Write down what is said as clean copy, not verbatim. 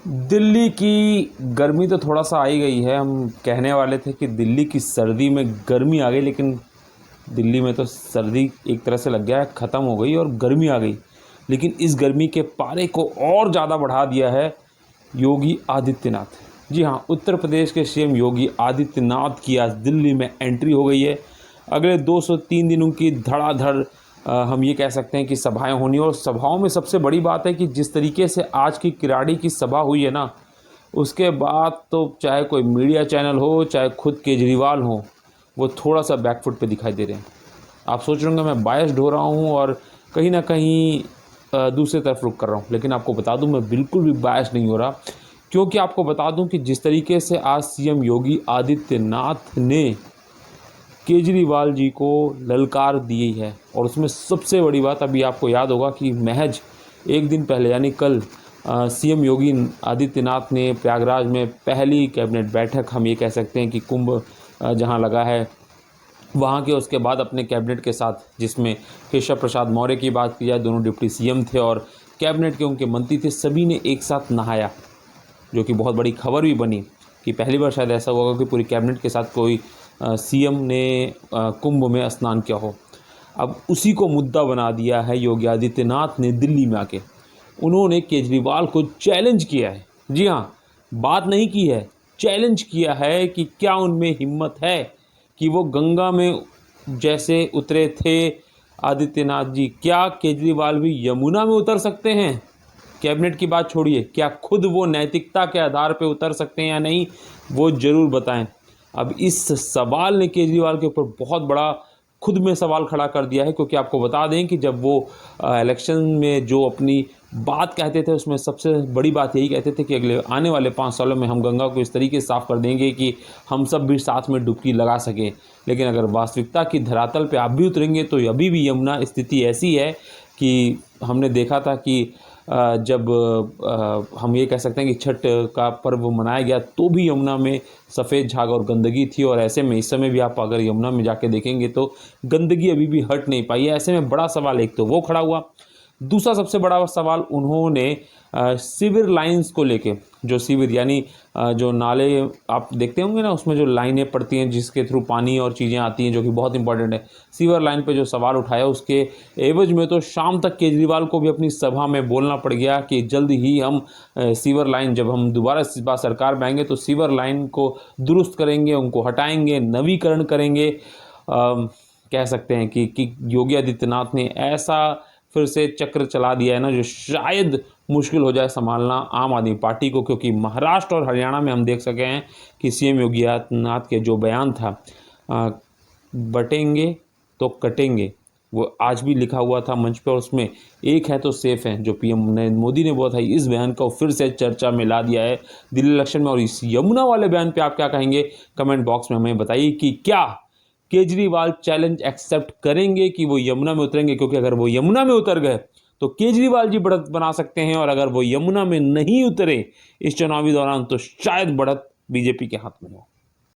दिल्ली की गर्मी तो थोड़ा सा आ ही गई है। हम कहने वाले थे कि दिल्ली की सर्दी में गर्मी आ गई, लेकिन दिल्ली में तो सर्दी एक तरह से लग गया है, ख़त्म हो गई और गर्मी आ गई। लेकिन इस गर्मी के पारे को और ज़्यादा बढ़ा दिया है योगी आदित्यनाथ। जी हाँ, उत्तर प्रदेश के सीएम योगी आदित्यनाथ की आज दिल्ली में एंट्री हो गई है। अगले 203 दिनों की धड़ाधड़ हम ये कह सकते हैं कि सभाएं होनी, और सभाओं में सबसे बड़ी बात है कि जिस तरीके से आज की किराड़ी की सभा हुई है ना, उसके बाद तो चाहे कोई मीडिया चैनल हो, चाहे खुद केजरीवाल हो, वो थोड़ा सा बैकफुट पे दिखाई दे रहे हैं। आप सोच रहे होंगे मैं बायस्ड हो रहा हूँ और कहीं ना कहीं दूसरी तरफ रुख कर रहा हूँ, लेकिन आपको बता दूँ मैं बिल्कुल भी बायस्ड नहीं हो रहा, क्योंकि आपको बता दूँ कि जिस तरीके से आज सीएम योगी आदित्यनाथ ने केजरीवाल जी को ललकार दी है, और उसमें सबसे बड़ी बात, अभी आपको याद होगा कि महज एक दिन पहले यानी कल सीएम योगी आदित्यनाथ ने प्रयागराज में पहली कैबिनेट बैठक, हम ये कह सकते हैं कि कुंभ जहां लगा है वहाँ के, उसके बाद अपने कैबिनेट के साथ, जिसमें केशव प्रसाद मौर्य की बात की जाए, दोनों डिप्टी सीएम थे और कैबिनेट के उनके मंत्री थे, सभी ने एक साथ नहाया, जो कि बहुत बड़ी खबर भी बनी कि पहली बार शायद ऐसा होगा कि पूरी कैबिनेट के साथ कोई सीएम ने कुंभ में स्नान किया हो। अब उसी को मुद्दा बना दिया है योगी आदित्यनाथ ने दिल्ली में आके। उन्होंने केजरीवाल को चैलेंज किया है। जी हाँ, बात नहीं की है, चैलेंज किया है कि क्या उनमें हिम्मत है कि वो गंगा में जैसे उतरे थे आदित्यनाथ जी, क्या केजरीवाल भी यमुना में उतर सकते हैं? कैबिनेट की बात छोड़िए, क्या खुद वो नैतिकता के आधार पे उतर सकते हैं या नहीं, वो ज़रूर बताएं। अब इस सवाल ने केजरीवाल के ऊपर बहुत बड़ा खुद में सवाल खड़ा कर दिया है, क्योंकि आपको बता दें कि जब वो इलेक्शन में जो अपनी बात कहते थे, उसमें सबसे बड़ी बात यही कहते थे कि अगले आने वाले 5 सालों में हम गंगा को इस तरीके से साफ़ कर देंगे कि हम सब भी साथ में डुबकी लगा सकें। लेकिन अगर वास्तविकता की धरातल पे आप भी उतरेंगे तो अभी भी यमुना स्थिति ऐसी है कि हमने देखा था कि जब हम ये कह सकते हैं कि छठ का पर्व मनाया गया तो भी यमुना में सफ़ेद झाग और गंदगी थी, और ऐसे में इस समय भी आप अगर यमुना में जाके देखेंगे तो गंदगी अभी भी हट नहीं पाई है। ऐसे में बड़ा सवाल एक तो वो खड़ा हुआ। दूसरा सबसे बड़ा सवाल उन्होंने सीवर लाइंस को लेके, जो सीवर यानी जो नाले आप देखते होंगे ना, उसमें जो लाइनें पड़ती हैं जिसके थ्रू पानी और चीज़ें आती हैं, जो कि बहुत इंपॉर्टेंट है, सीवर लाइन पे जो सवाल उठाया, उसके एवज में तो शाम तक केजरीवाल को भी अपनी सभा में बोलना पड़ गया कि जल्द ही हम सीवर लाइन, जब हम दोबारा इस बार सरकार में आएंगे तो सीवर लाइन को दुरुस्त करेंगे, उनको हटाएंगे, नवीकरण करेंगे। कह सकते हैं कि योगी आदित्यनाथ ने ऐसा फिर से चक्र चला दिया है ना, जो शायद मुश्किल हो जाए संभालना आम आदमी पार्टी को, क्योंकि महाराष्ट्र और हरियाणा में हम देख सके हैं कि सीएम योगी आदित्यनाथ के जो बयान था, बटेंगे तो कटेंगे, वो आज भी लिखा हुआ था मंच पर, उसमें एक है तो सेफ है, जो पीएम नरेंद्र मोदी ने बोला था, इस बयान को फिर से चर्चा में ला दिया है दिल्ली इलेक्शन में। और इस यमुना वाले बयान पे आप क्या कहेंगे, कमेंट बॉक्स में हमें बताइए कि क्या केजरीवाल चैलेंज एक्सेप्ट करेंगे कि वो यमुना में उतरेंगे, क्योंकि अगर वो यमुना में उतर गए तो केजरीवाल जी बढ़त बना सकते हैं, और अगर वो यमुना में नहीं उतरे इस चुनावी दौरान तो शायद बढ़त बीजेपी के हाथ में हो।